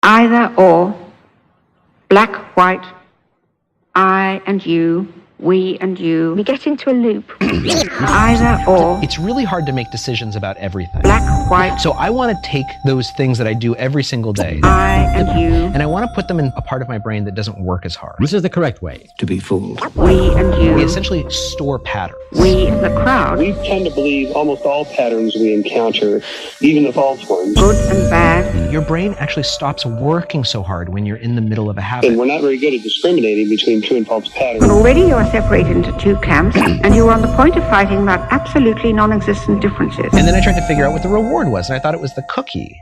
Either or, black, white, I and you, we and you. We get into a loop. Either or. It's really hard to make decisions about everything. Black, white. So I want to take those things that I do every single day. I and you. And I want to put them in a part of my brain that doesn't work as hard. This is the correct way to be fooled. We and you. We essentially store patterns. We, the crowd. We tend to believe almost all patterns we encounter, even the false ones. Good and bad. Your brain actually stops working so hard when you're in the middle of a habit. And we're not very good at discriminating between true and false patterns. And already you are separated into two camps, and you are on the point of fighting about absolutely non-existent differences. And then I tried to figure out what the reward was, and I thought it was the cookie.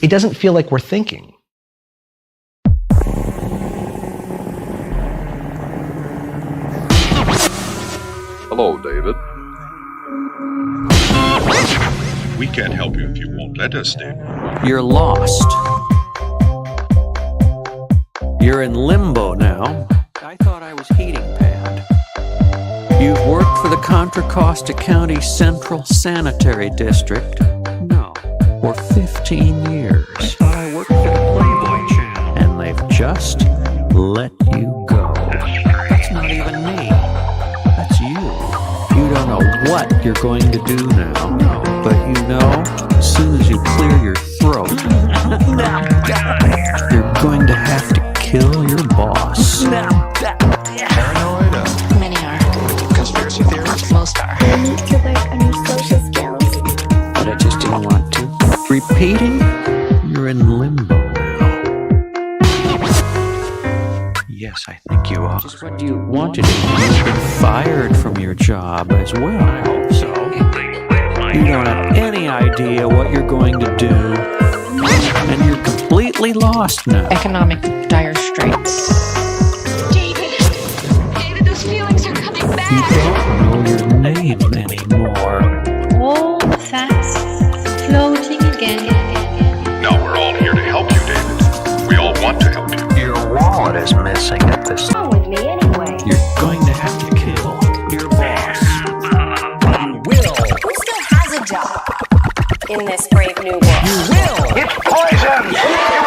It doesn't feel like we're thinking. Hello, David. We can't help you if you won't let us, David. You're lost. You're in limbo now. I thought I was heating pad. You've worked for the Contra Costa County Central Sanitary District. No. For 15 years. I thought I worked for the Playboy Channel. And they've just let you go. That's not even me. That's you. You don't know what you're going to do now. But you know, as soon as you clear your throat, you're going to have to kill your boss. Paranoid? Many are. Conspiracy theorists? Most are. I need to work on your social skills. But I just didn't want to. Repeating, you're in limbo now. Yes, I think you are. Just what do you want to do? You've been fired from your job as well. I hope so. You don't have any idea what you're going to do. And you're completely lost now. Economic dire straits. David, those feelings are coming You back. don't know your name anymore. All the facts floating again. Now we're all here to help you, David. We all want to help you. Your wallet is missing at this time. What's wrong with me anyway? You're going to have to kill your boss. You will. Who still has a job in this brave new world? You will. It's poison! You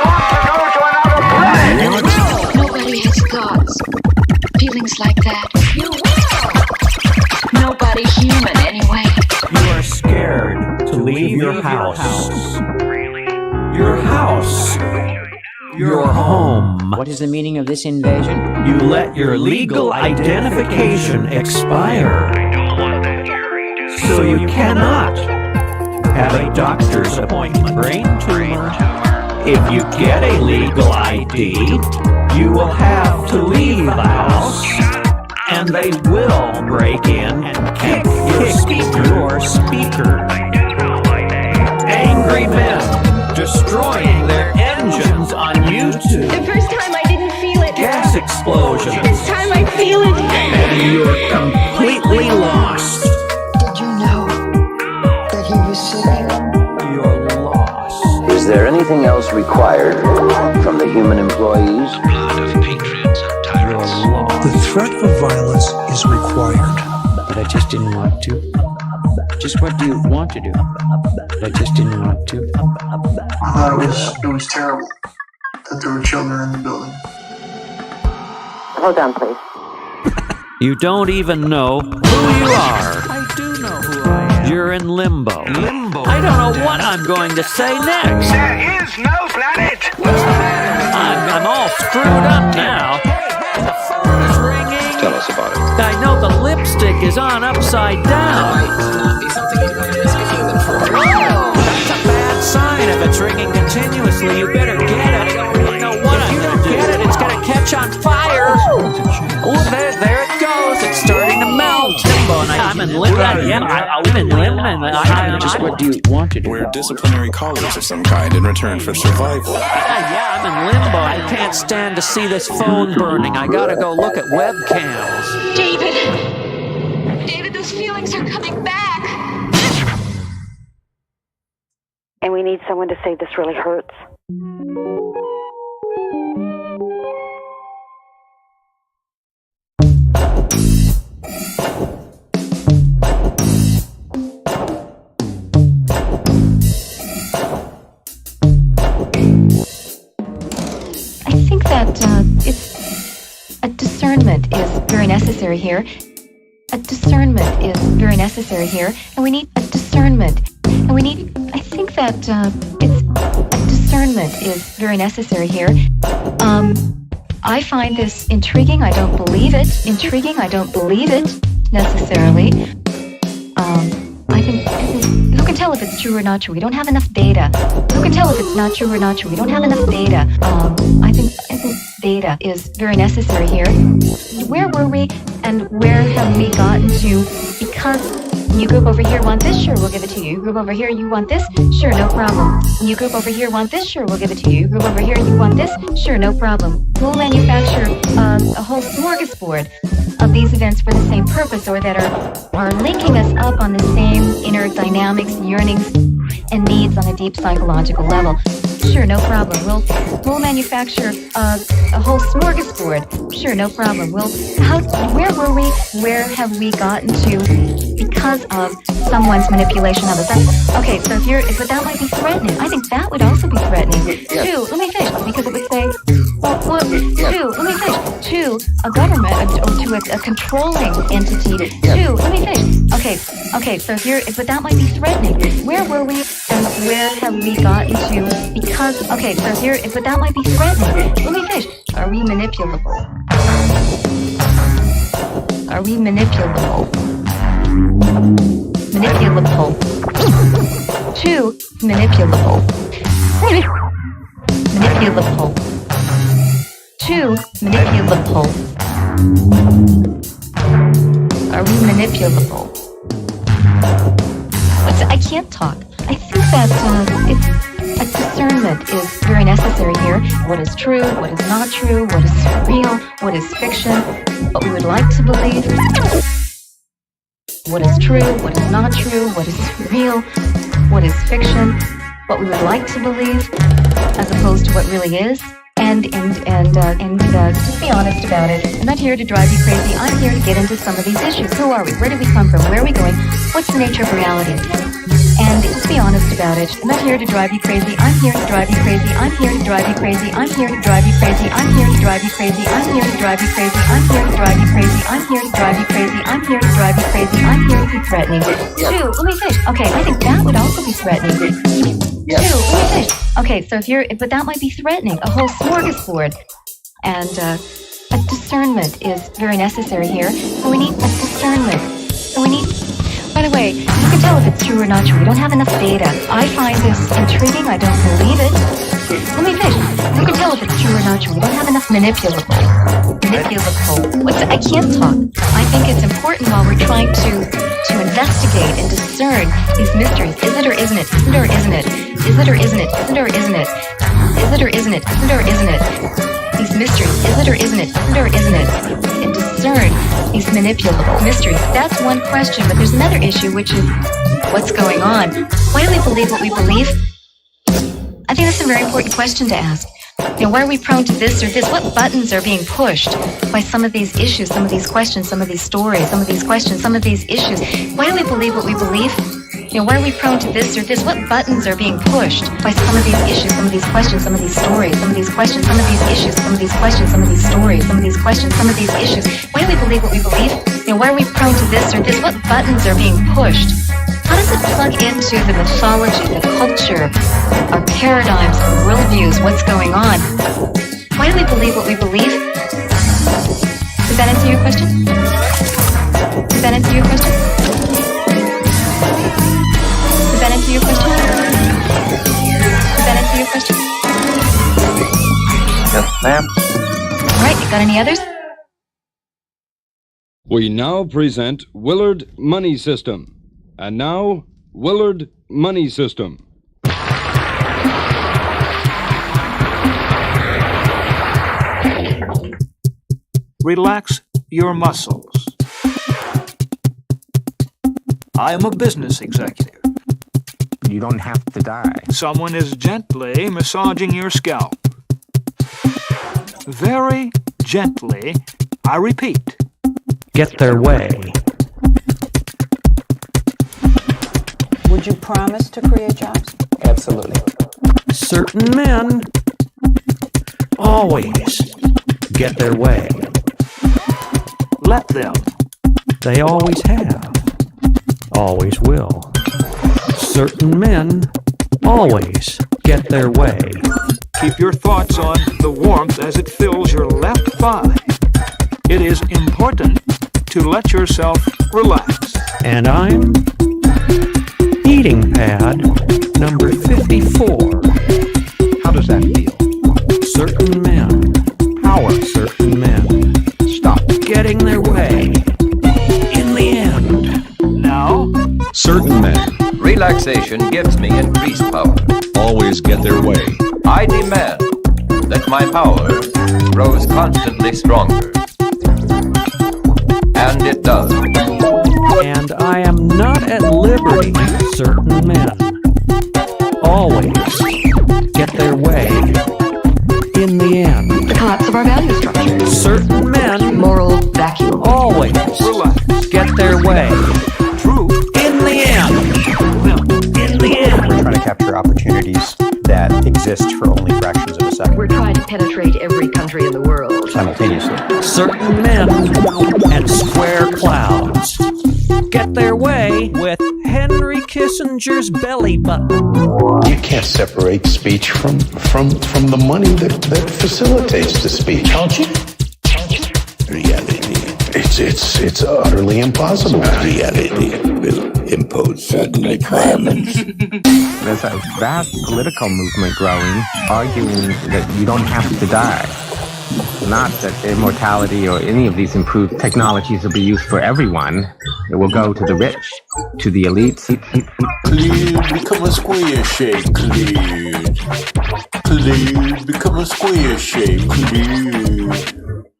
want to go to another planet! Nobody has thoughts, feelings like that. You will! Nobody human, anyway. You are scared to leave your house. Your house. Your home. What is the meaning of this invasion? You let your legal identification expire. So you cannot have a doctor's appointment. Brain tumor. If you get a legal ID, you will have to leave the house, and they will break in and kick your speaker. Angry men destroying their engines on YouTube. The first time I didn't feel it. Gas explosions. This time I feel it. And you're completely lost. Did you know that he was sitting? You're lost. Is there anything else required from the human employees? You're lost. The threat of violence is required. But I just didn't want to. Just what do you want to do? But I just didn't want to. I thought it was terrible that there were children in the building. Hold on, please. You don't even know who you are. I do know who I am. You're in limbo. I don't know what I'm going to say next. There is no planet! I'm all screwed up now. The phone is ringing. Tell us about it. I know the lipstick is on upside down. That's a bad sign. If it's ringing continuously, you better get it. You know what? If you don't get it, it's going to catch on fire. Oh, there it goes. It's starting to melt. I'm in limbo. Yeah, I'm in limbo. Just what do you want to do? We're disciplinary colleagues of some kind in return for survival. Yeah, I'm in limbo. I can't stand to see this phone burning. I gotta go look at webcams. David, those feelings are coming back. And we need someone to say this really hurts. necessary here. A discernment is very necessary here, and we need a discernment. And we need, I think that it's a discernment is very necessary here. I find this intriguing. I don't believe it. Intriguing. I don't believe it necessarily. I think who can tell if it's true or not true? We don't have enough data. Who can tell if it's not true or not true? We don't have enough data. I think data is very necessary here. Where were we and where have we gotten to? Because you group over here want this, sure, we'll give it to you. You group over here, you want this, sure, no problem. You group over here want this, sure, we'll give it to you. You group over here, you want this, sure, no problem. We'll manufacture a whole smorgasbord of these events for the same purpose, or that are linking us up on the same inner dynamics, yearnings, and needs on a deep psychological level. Sure, no problem. We'll manufacture a whole smorgasbord. Sure, no problem. Where were we? Where have we gotten to because of someone's manipulation of us? Okay, so if that might be threatening, I think that would also be threatening. Yes. Two, let me finish, because it would say, two, let me finish. To a government, or to a controlling entity. Two, let me finish. Okay, so but that might be threatening. Where were we and where have we gotten to because, but that might be threatening. Let me finish. Are we manipulable? Are we manipulable? Manipulable. Two, manipulable. Manipulable. Two, manipulable. Are we manipulable? I can't talk. I think that a discernment is very necessary here. What is true, what is not true, what is real, what is fiction, what we would like to believe. What is true, what is not true, what is real, what is fiction, what we would like to believe, as opposed to what really is. And just be honest about it. I'm not here to drive you crazy. I'm here to get into some of these issues. Who are we? Where did we come from? Where are we going? What's the nature of reality? And just be honest about it. I'm not here to drive you crazy. I'm here to drive you crazy. I'm here to drive you crazy. I'm here to drive you crazy. I'm here to drive you crazy. I'm here to drive you crazy. I'm here to drive you crazy. I'm here to drive you crazy. I'm here to drive you crazy. I'm here to be threatening. Two, let me finish. Okay, I think that would also be threatening. Two, let me finish. Okay, so but that might be threatening. A whole smorgasbord. And a discernment is very necessary here. So we need a discernment. So we need, by the way, you can tell if it's true or not true. We don't have enough data. I find this intriguing. I don't believe it. Let me finish. You can tell if it's true or not true. We don't have enough manipulable. I can't talk. I think it's important while we're trying to investigate and discern these mysteries. Is it or isn't it? Is it or isn't it? Is it or isn't it? Is it or isn't it? Is it or isn't it? Is it or isn't it? These mysteries. Is it or isn't it? Is it or isn't it? And discern these manipulable mysteries. That's one question, but there's another issue, which is what's going on? Why do we believe what we believe? I think that's a very important question to ask. Why are we prone to this or this? What buttons are being pushed by some of these issues, some of these questions, some of these stories, some of these questions, some of these issues? Why do we believe what we believe? Why are we prone to this or this? What buttons are being pushed by some of these issues, some of these questions, some of these stories, some of these questions, some of these issues, some of these questions, some of these stories, some of these questions, some of these issues? Why do we believe what we believe? Why are we prone to this or this? What buttons are being pushed? How does it plug into the mythology, the culture, our paradigms, worldviews, what's going on? Why do we believe what we believe? Does that answer your question? Does that answer your question? Does that answer your question? Does that answer your question? Yes, ma'am. All right, you got any others? We now present Willard Money System. And now, Willard Money System. Relax your muscles. I am a business executive. You don't have to die. Someone is gently massaging your scalp. Very gently, I repeat. Get their way. Would you promise to create jobs? Absolutely. Certain men always get their way. Let them. They always have. Always will. Certain men always get their way. Keep your thoughts on the warmth as it fills your left thigh. It is important to let yourself relax. And I'm eating pad number 54. How does that feel? Certain men, certain men, Stop. getting their way in the end. Now, Certain men Relaxation gives me increased power. always get their way. I demand that my power grows constantly stronger. And it does. And I am not at liberty. Certain men always get their way in the end. The collapse of our value structure. Certain men Moral vacuum. always get their way true. in the end. In the end. We're trying to capture opportunities that exist for only fractions of a second. We're trying to penetrate every country in the world. Simultaneously. Certain men and square clouds get their way with Henry Kissinger's belly button. You can't separate speech from the money that facilitates the speech. Can't you? Reality. It's utterly impossible. Reality will impose certain requirements. There's a vast political movement growing, arguing that you don't have to die. Not that immortality or any of these improved technologies will be used for everyone. It will go to the rich, to the elites. Clear, become a square shape. Clear, become a square shape.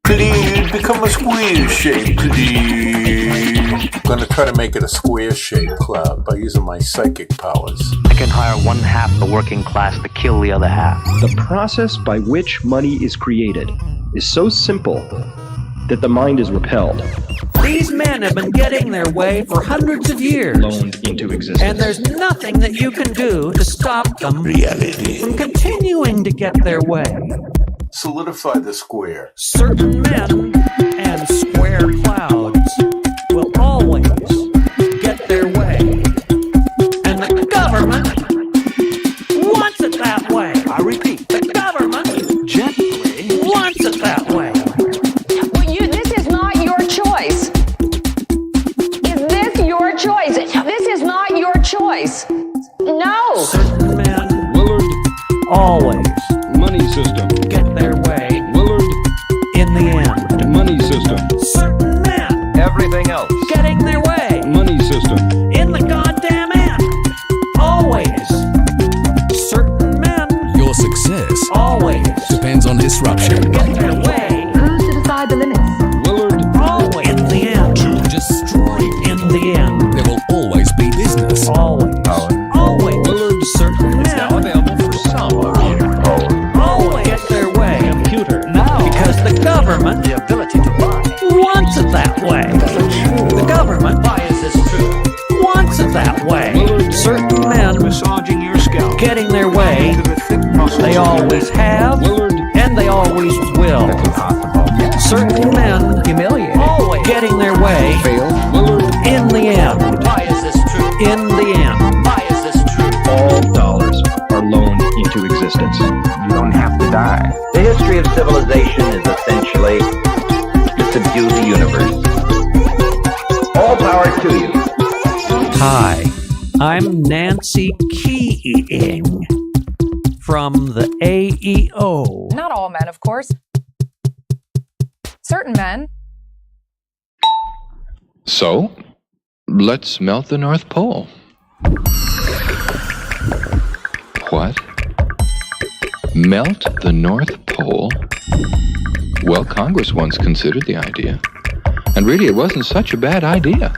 Clear, become a square shape. I'm gonna try to make it a square shape cloud by using my psychic powers. I can hire one half the working class to kill the other half. The process by which money is created is so simple that the mind is repelled. These men have been getting their way for hundreds of years. Loaned into existence. And there's nothing that you can do to stop them from continuing to get their way. Solidify the square. Certain men and square clouds will always get their way. And the government wants it that way. I repeat, The government gently. wants it that way. Well, this is not your choice. Is this your choice? This is not your choice. No. Certain men Willard always Money System. get their way Willard in the end. Money System. Certain men Everything else. getting their way Money System. in the goddamn end. Always. Certain men Your success always depends on disruption. get their way. Who's to decide the limits? Willard Always in the end. To destroy. In the end. There will always be business. Always. Always. Willard Certain men Available for some. always get their way. Computer. Now, Because the government the ability to buy. wants it that way. The government Why is this true? wants it that way. Certain men Massaging your scalp. getting their way. To the thick muscles. They always have, Willard and they always will. Certain men Humiliating. always getting their way Willard in the end. Why is this true? In the end. Why is this true? All dollars are loaned into existence. You don't have to die. The history of civilization is essentially to subdue the universe. All power to you. Hi, I'm Nancy Keeing from the AEO. Not all men, of course. Certain men. So, let's melt the North Pole. What? Melt the North Pole? Well, Congress once considered the idea. And really, it wasn't such a bad idea.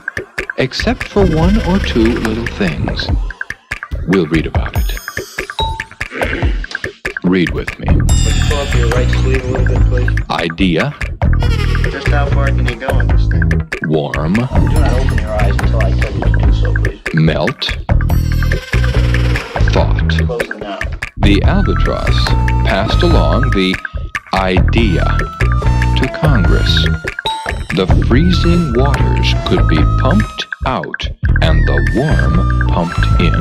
Except for one or two little things. We'll read about it. Read with me. Pull up your right sleeve a little bit, please. Idea. Just how far can you go in this thing? Warm. Do not open your eyes until I tell you to do so, please. Melt. Thought. Close them now. The albatross passed along the idea to Congress. the freezing waters could be pumped out and the warm pumped in.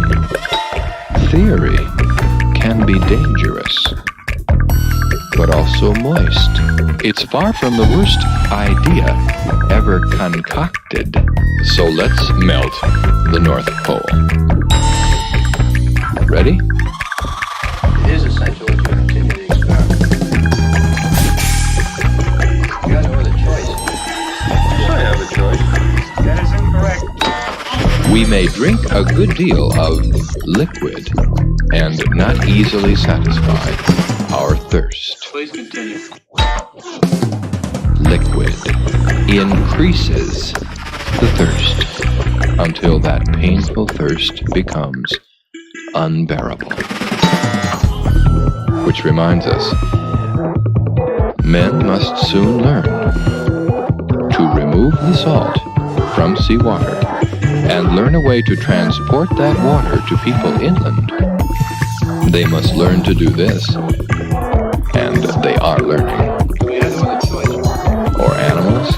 Theory can be dangerous, but also moist. It's far from the worst idea ever concocted. So let's melt the North Pole. Ready? It is essential that you continue the experiment. You got no other choice. Yes, I have a choice. That is incorrect. We may drink a good deal of liquid and not easily satisfy our thirst. Please continue. Liquid increases the thirst until that painful thirst becomes unbearable. Which reminds us, men must soon learn to remove the salt from seawater and learn a way to transport that water to people inland. They must learn to do this, and they are learning. Or animals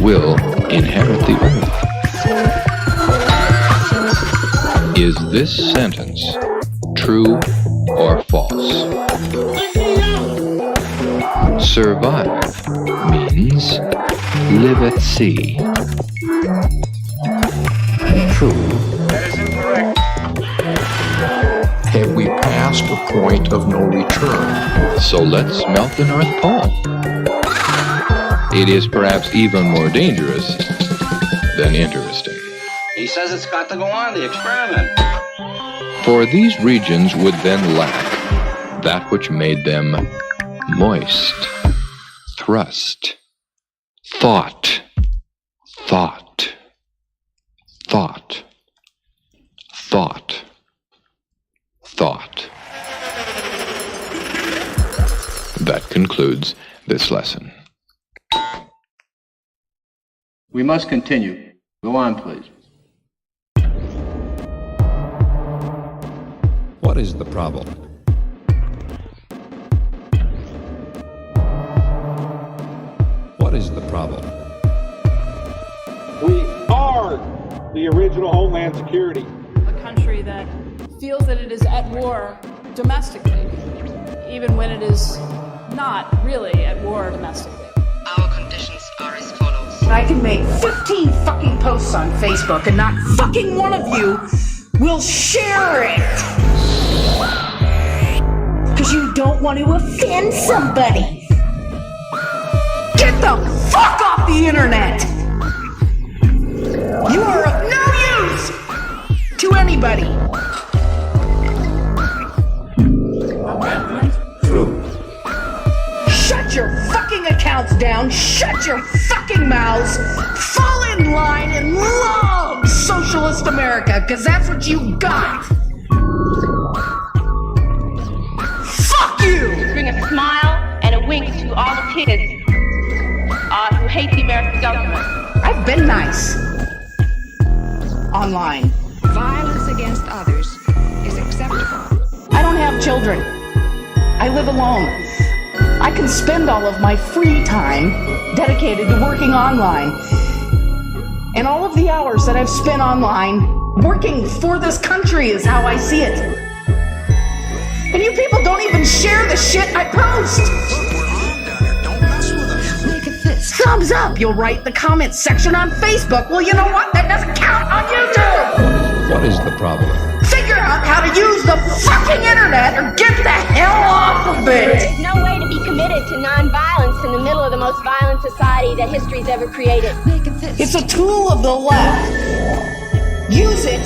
will inherit the earth. Is this sentence true or false? Survive means live at sea. True. Have we passed a point of no return? So let's melt the North Pole. It is perhaps even more dangerous than interesting. He says it's got to go on, the experiment. For these regions would then lack that which made them moist, thrust, thought, thought, thought, thought, thought. That concludes this lesson. We must continue. Go on, please. What is the problem? What is the problem? We are the original Homeland Security. A country that feels that it is at war domestically, even when it is not really at war domestically. Our conditions are as follows. I can make 15 fucking posts on Facebook and not fucking one of you will share it. Because you don't want to offend somebody. Get the fuck off the internet! You are of no use to anybody. Shut your fucking accounts down, shut your fucking mouths, fall in line and love socialist America, because that's what you got. Fuck you! Bring a smile and a wink to all the kids who hate the American government. I've been nice. Online. Violence against others is acceptable. I don't have children. I live alone. I can spend all of my free time dedicated to working online. And all of the hours that I've spent online working for this country is how I see it. And you people don't even share the shit I post. Thumbs up, you'll write the comments section on Facebook. Well, you know what? That doesn't count on YouTube. What is the problem? Figure out how to use the fucking internet or get the hell off of it. There's no way to be committed to nonviolence in the middle of the most violent society that history's ever created. It's a tool of the left. Use it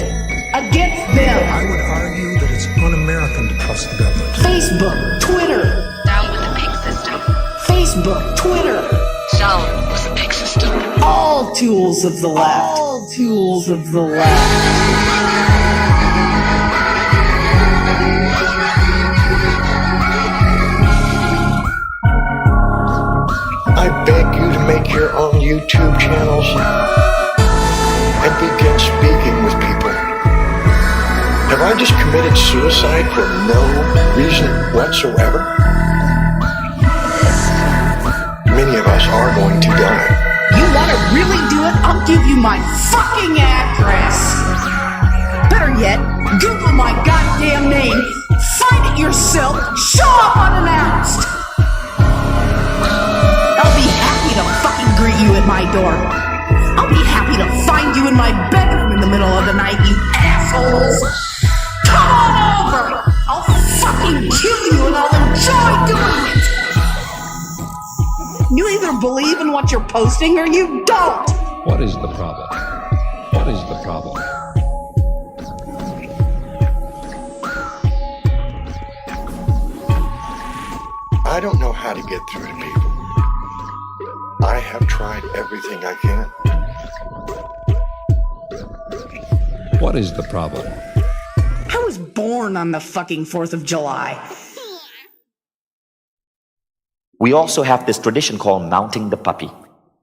against them. I would argue that it's un-American to trust the government. Facebook, Twitter. Down with the pig system. Facebook, Twitter. Down with the pig system. All tools of the left. All tools of the left. I beg you to make your own YouTube channels and begin speaking with people. Have I just committed suicide for no reason whatsoever? Many of us are going to die. You you want to really do it, I'll give you my fucking address. Better yet, Google my goddamn name, find it yourself, show up unannounced. I'll be happy to fucking greet you at my door. I'll be happy to find you in my bedroom in the middle of the night, you assholes. Come on over. I'll fucking kill you and I'll enjoy doing it. You either believe in what you're posting or you don't. What is the problem? What is the problem? I don't know how to get through to people. I have tried everything I can. What is the problem? I was born on the fucking 4th of July. We also have this tradition called mounting the puppy.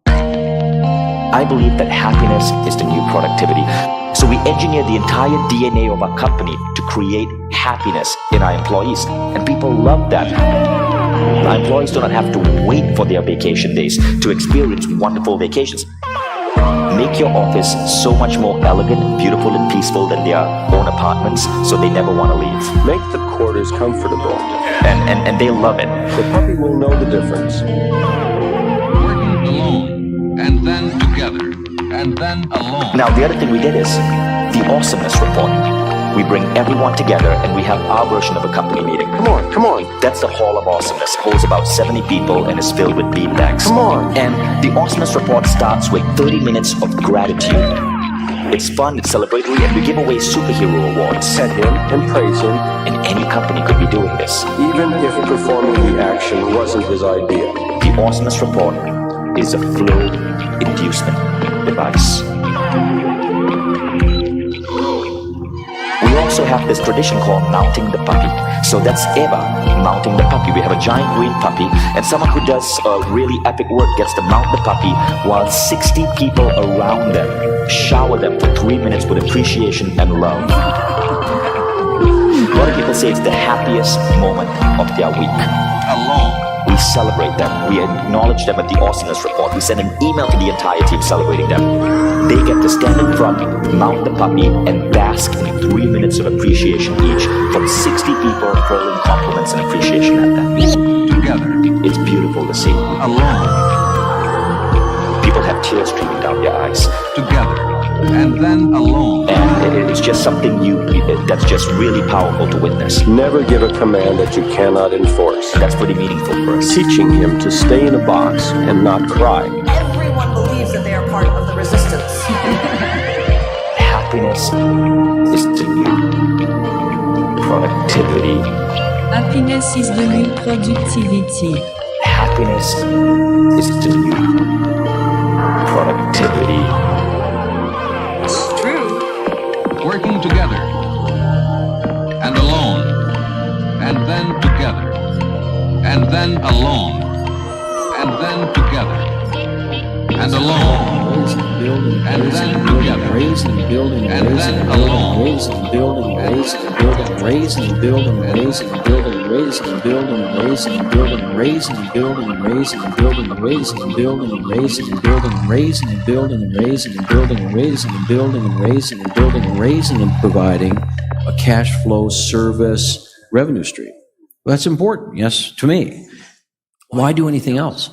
I believe that happiness is the new productivity. So we engineer the entire DNA of our company to create happiness in our employees. And people love that. Our employees do not have to wait for their vacation days to experience wonderful vacations. Make your office so much more elegant, beautiful, and peaceful than their own apartments, so they never want to leave. Make the quarters comfortable. And they love it. The puppy will know the difference. Working alone, and then together, and then alone. Now, the other thing we did is the awesomeness report. We bring everyone together and we have our version of a company meeting. Come on. That's the Hall of Awesomeness. It holds about 70 people and is filled with beanbags. Come on. And the awesomeness report starts with 30 minutes of gratitude. It's fun, it's celebratory, and we give away superhero awards. Pet him and praise him. And any company could be doing this. Even if performing the action wasn't his idea. The awesomeness report is a flow inducement device. We also have this tradition called mounting the puppy. So that's Eva mounting the puppy. We have a giant green puppy, and someone who does really epic work gets to mount the puppy while 60 people around them shower them for 3 minutes with appreciation and love. A lot of people say it's the happiest moment of their week. Alone. We celebrate them. We acknowledge them at the awesomeness report. We send an email to the entire team celebrating them. They get to stand in front, mount the puppy, and bask in 3 minutes of appreciation each from 60 people hurling compliments and appreciation at them. Together. It's beautiful to see. Alone. People have tears streaming down their eyes. Together. And then alone. And it's just something that's just really powerful to witness. Never give a command that you cannot enforce. And that's pretty meaningful for us. Teaching him to stay in a box and not cry. Everyone believes that they are part of the resistance. Happiness is the new productivity. Happiness is the new productivity. Happiness is the new productivity. Working together, and alone, and then together, and then alone, and then together, and alone, and then together, raising, building, and then alone, raising, building, raising, building, raising, building, raising, building, raising, building, raising, building, raising, building, raising, building, raising, building, raising, building, raising, building, raising, building, raising, building, raising, building, raising, and providing a cash flow service revenue stream. Well, that's important, yes, to me. Why do anything else?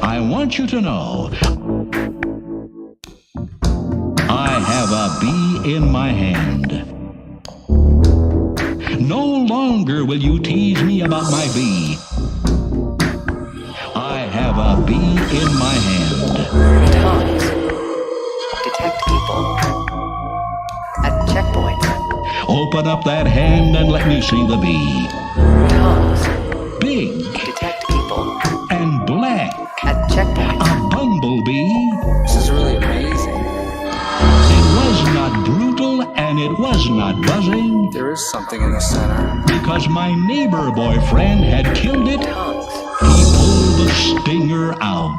I want you to know I have a bee in my hand. No longer will you tease me about my bee. I have a bee in my hand. Tongues detect people at checkpoints. Open up that hand and let me see the bee. Tongues big detect people and black at checkpoints. A bumblebee. This is really amazing. It was not brutal and it was not buzzing. There is something in the center. Because my neighbor boyfriend had killed it, he pulled the stinger out.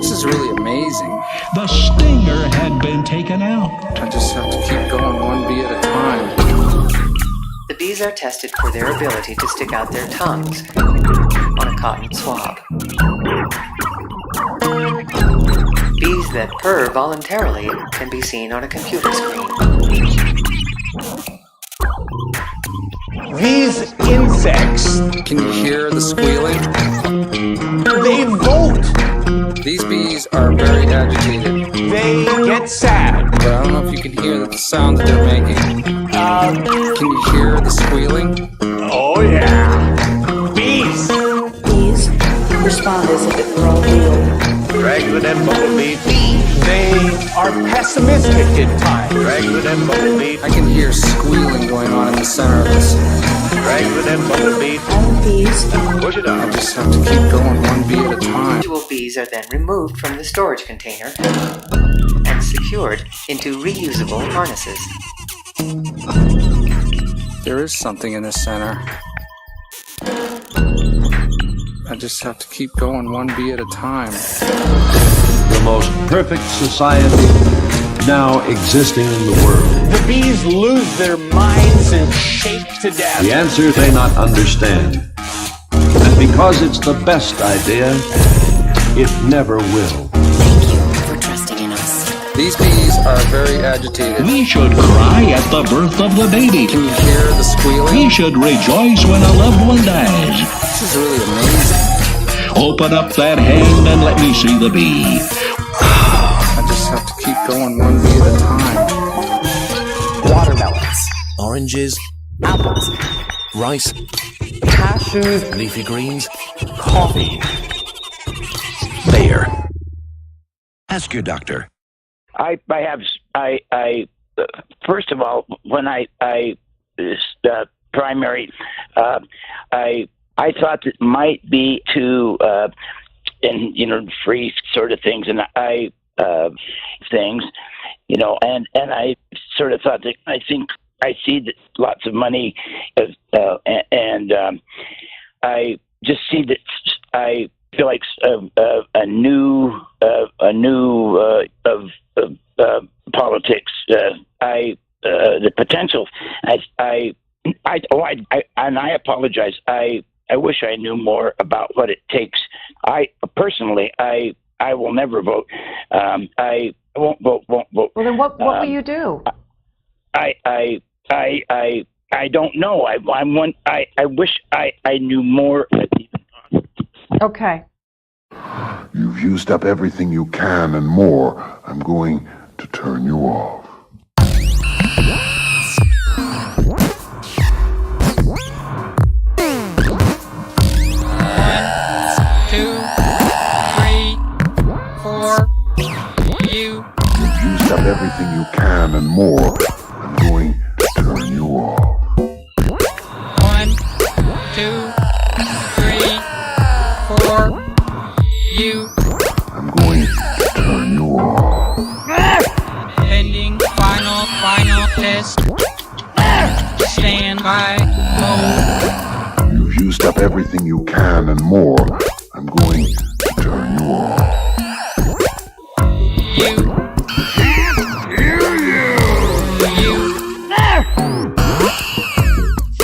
This is really amazing. The stinger had been taken out. I just have to keep going one bee at a time. The bees are tested for their ability to stick out their tongues on a cotton swab. Bees that purr voluntarily can be seen on a computer screen. These insects... Can you hear the squealing? They vote! These bees are very agitated. They get sad. But I don't know if you can hear the sound that they're making. Can you hear the squealing? Oh yeah! Bees! Bees respond as if it were all real. Drag with them bumblebee. They are pessimistic at times. Drag with them bumblebee. I can hear squealing going on in the center of this. Drag with them bumblebee. Bees. Push it I up. just have to keep going one bee at a time. Individual bees are then removed from the storage container and secured into reusable harnesses. There is something in the center. I just have to keep going one bee at a time. The most perfect society now existing in the world. The bees lose their minds and shake to death. The answer they not understand. And because it's the best idea, it never will. Thank you for trusting in us. These bees are very agitated. We should cry at the birth of the baby. Can you hear the squealing? We should rejoice when a loved one dies. This is really amazing. Open up that hand and let me see the bee. I just have to keep going one bee at a time. Watermelons, oranges, apples, rice, cashews, leafy greens, coffee. There. Ask your doctor. First of all, when primary, I thought it might be to, free sort of things, and and I sort of thought that I think I see that lots of money, and I just see that I feel like a new politics. The potential. And I apologize. I wish I knew more about what it takes. I personally, I will never vote. I won't vote. Well, then what will you do? I don't know. I wish I knew more. Okay. You've used up everything you can and more. I'm going to turn you off. 2, 3, 4. You've used up everything you can and more. I'm going to turn you off. 1, 2, 3, 4. I'm going to turn you off. Pending final test. Stand by. You've used up everything you can and more. I'm going to turn you off.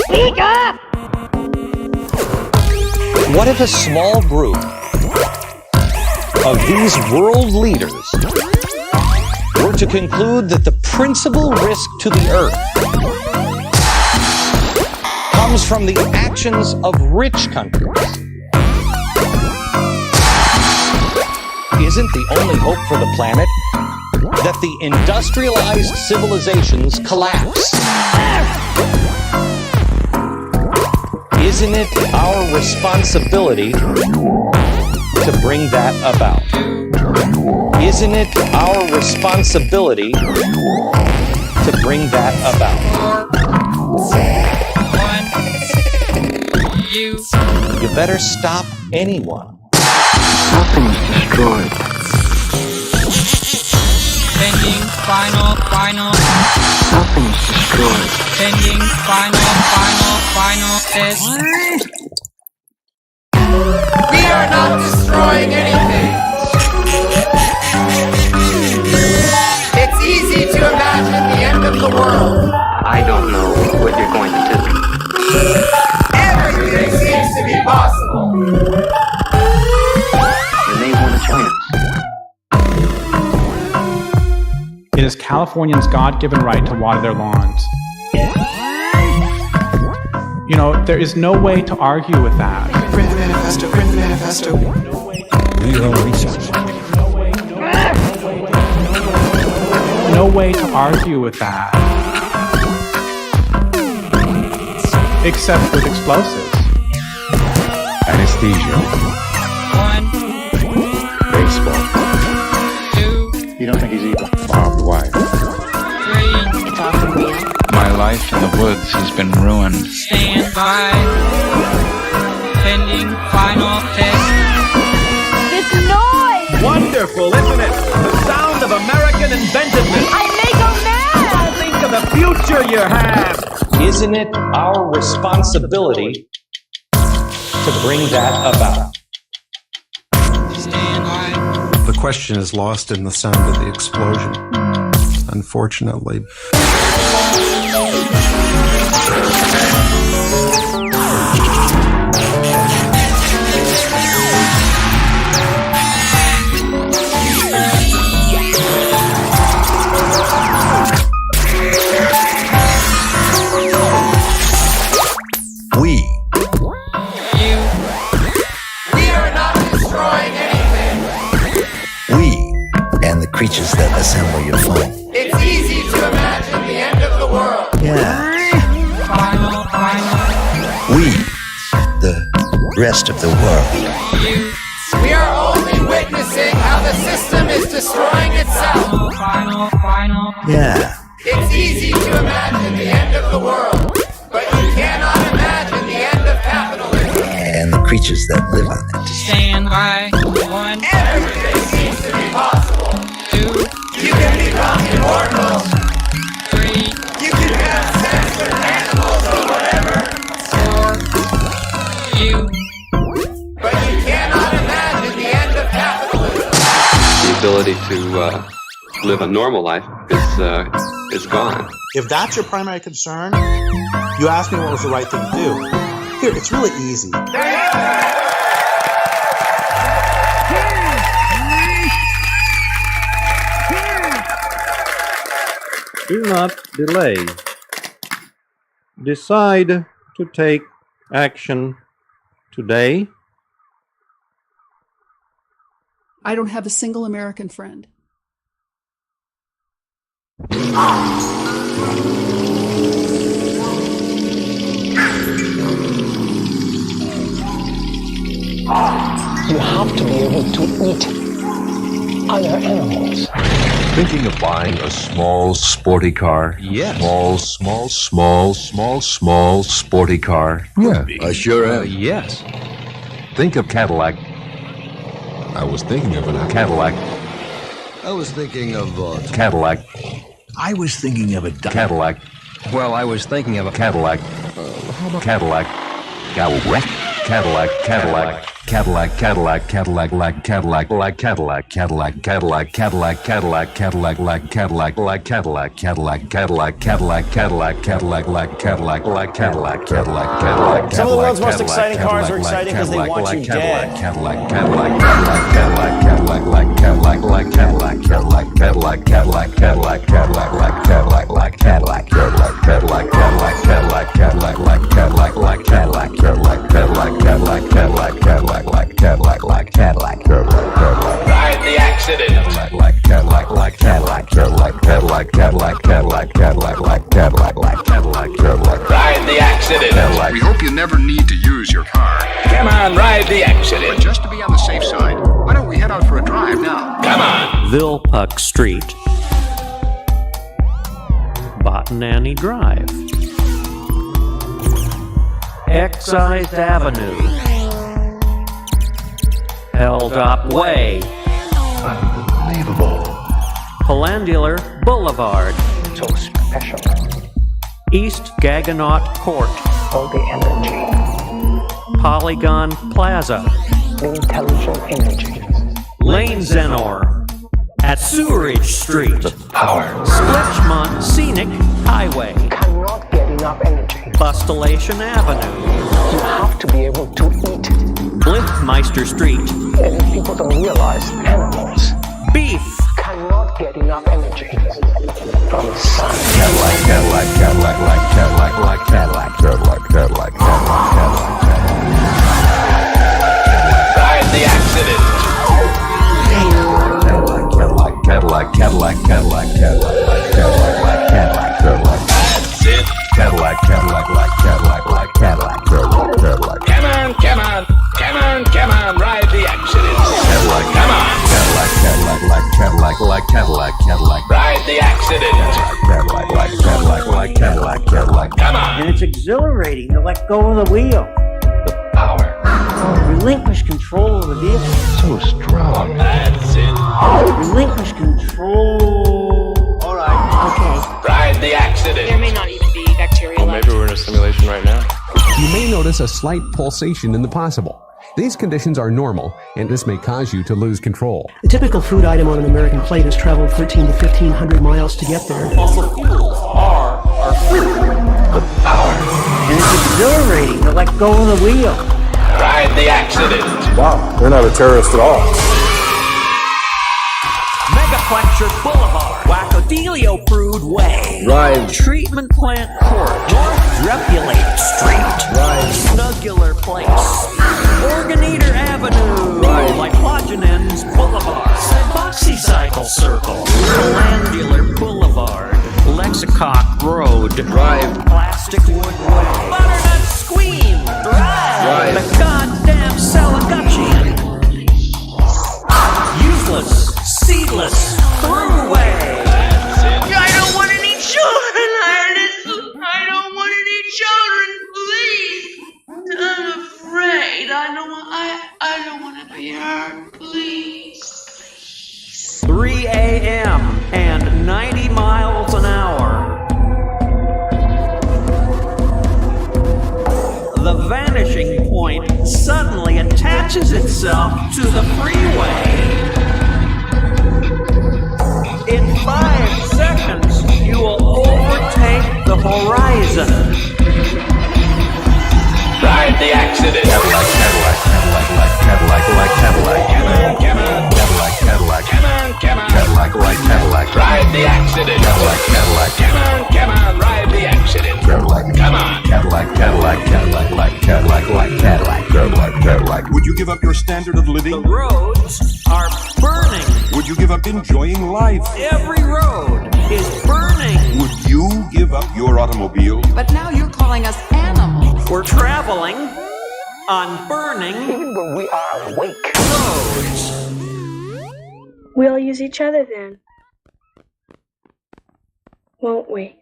Speak up! What if a small group of these world leaders were to conclude that the principal risk to the Earth comes from the actions of rich countries? Isn't the only hope for the planet that the industrialized civilizations collapse? Isn't it our responsibility to bring that about? Isn't it our responsibility to bring that about? You better stop anyone. Nothing's destroyed. Pending final. Nothing's destroyed. Pending final test. We are not destroying anything. It's easy to imagine the end of the world. I don't know what you're going to do. It is Californians' God-given right to water their lawns. You know, there is no way to argue with that. Print the manifesto, print the manifesto. We are research. No way to argue with that. Except with explosives. Anesthesia. 1. Baseball. 2. You don't think he's evil? Barbed wire. 3. It's often real. My life in the woods has been ruined. Stand by. Pending final test. This noise! Wonderful, isn't it? The sound of American inventiveness. I may go mad! Think of the future you have. Isn't it our responsibility to bring that about? Stand by. The question is lost in the sound of the explosion, unfortunately. We. We are not destroying anything. We. And the creatures that assemble your phone. It's easy to imagine the end of the world. Yeah. Final. We. The rest of the world. We are only witnessing how the system is destroying itself. Final. Yeah. It's easy to imagine the end of the world, but you cannot imagine the end of capitalism. And the creatures that live on it. Stand by. 1. Everything seems to be possible. 2. You can become immortal. 3. You can have sex with animals or whatever. 4. You. But you cannot imagine the end of capitalism. The ability to live a normal life is gone. If that's your primary concern, you asked me what was the right thing to do. Here, it's really easy. Do not delay. Decide to take action today. I don't have a single American friend. You have to be able to eat other animals. Thinking of buying a small, sporty car? Yes. Small, sporty car? Yeah, I sure am. Yes. Think of Cadillac. I was thinking of an Cadillac. I was thinking of Cadillac. I was thinking of a Cadillac. Well, I was thinking of a Cadillac. Cadillac. Cadillac. Cadillac. Cadillac. Cadillac, Cadillac, Cadillac, like Cadillac, like Cadillac, Cadillac, Cadillac, Cadillac, Cadillac, Cadillac, like Cadillac, like Cadillac, Cadillac, Cadillac, Cadillac, Cadillac, Cadillac, like Cadillac, like Cadillac, Cadillac, Cadillac. Some of the world's most exciting cars are exciting because they want you dead. Cadillac, Cadillac, Cadillac, Cadillac, Cadillac, like Cadillac, like Cadillac, Cadillac, Cadillac, Cadillac, Cadillac, Cadillac, like Cadillac, like Cadillac, Cadillac, Cadillac, Cadillac, Cadillac, Cadillac, like Cadillac, like Cadillac, Cadillac, Cadillac, Cadillac, Cadillac, Cadillac, like Cadillac, like Cadillac, Cadillac, Ride the accident. like Cadillac, like Cadillac, Cadillac, Cadillac, Cadillac, Cadillac, Cadillac, like Cadillac, like Cadillac, Cadillac. Ride the accident. We hope you never need to use your car. Come on, ride the accident. But just to be on the safe side, why don't we head out for a drive now? Come on. Vilpuck Street, Botanani Drive, Excise Avenue, Hilltop Way, unbelievable. Pelandular Boulevard, So special. East Gaggenau Court, All the energy. Polygon Plaza, The intelligent energy. Lane Zenor, at Sewerage Street, Power. Splitchmont Scenic Highway, Cannot get enough energy. Bustillation Avenue, You have to be able to eat. Blitzmeister Street, And people don't realize animals Beef, cannot get enough energy. Cadillac, Cadillac, Cadillac, Cadillac, Cadillac, Cadillac. That's it. Cadillac, Cadillac, like Cadillac, like Cadillac, Cadillac, Cadillac. Come on, come on, come on, come on, ride the accident. Cadillac, Come on. Cadillac, Cadillac, like Cadillac, like Cadillac, Cadillac. Ride the accident. Cadillac, like Cadillac, like Cadillac, Cadillac. Come on. And it's exhilarating to let go of the wheel. Power. Relinquish control of the vehicle. So strong. That's it. Relinquish control. All right. Okay. Ride the accident. There may not even be bacterial. Well, maybe we're in a simulation right now. You may notice a slight pulsation in the possible. These conditions are normal, and this may cause you to lose control. The typical food item on an American plate has traveled 13 to 1,500 miles to get there. Fossil fuels are our food. The power. And it's exhilarating to let go of the wheel. Ride the accident. Wow, they're not a terrorist at all. Megaplexure Boulevard, Wackadelio Prude Way, Drive. Treatment Plant Court, North Drepulate Street, Drive. Snugular Place, Organator Avenue, Drive. Lycogenens Boulevard, Cycle Circle, Glandular Boulevard, Lexicock Road, Drive. Plastic Wood Way, Butternut Squeam, Drive, the goddamn Salagutchian, Useless, Seedless, Throughway. I don't want any children. I don't want any children, please. I'm afraid. I don't want to be hurt, please. 3 a.m. and 90 miles an hour. The vanishing point suddenly attaches itself to the freeway. In 5 seconds, you will overtake the horizon. Ride the accident. Cadillac, Cadillac, Cadillac, like Cadillac, like Cadillac. Come on, come on. Cadillac, Cadillac. Come on, come on. Cadillac, like Cadillac. Ride the accident. Cadillac, Cadillac. Come on, come on, ride the accident. Cadillac, Come on. Cadillac, Cadillac, Cadillac, like Cadillac, like Cadillac. Cadillac, Cadillac. Would you give up your standard of The living? roads are burning. Would you give up enjoying life? Every road is burning. Would you give up your automobile? But now you're calling us animals. We're traveling on burning Even when we are awake. roads. We'll use each other then, won't we?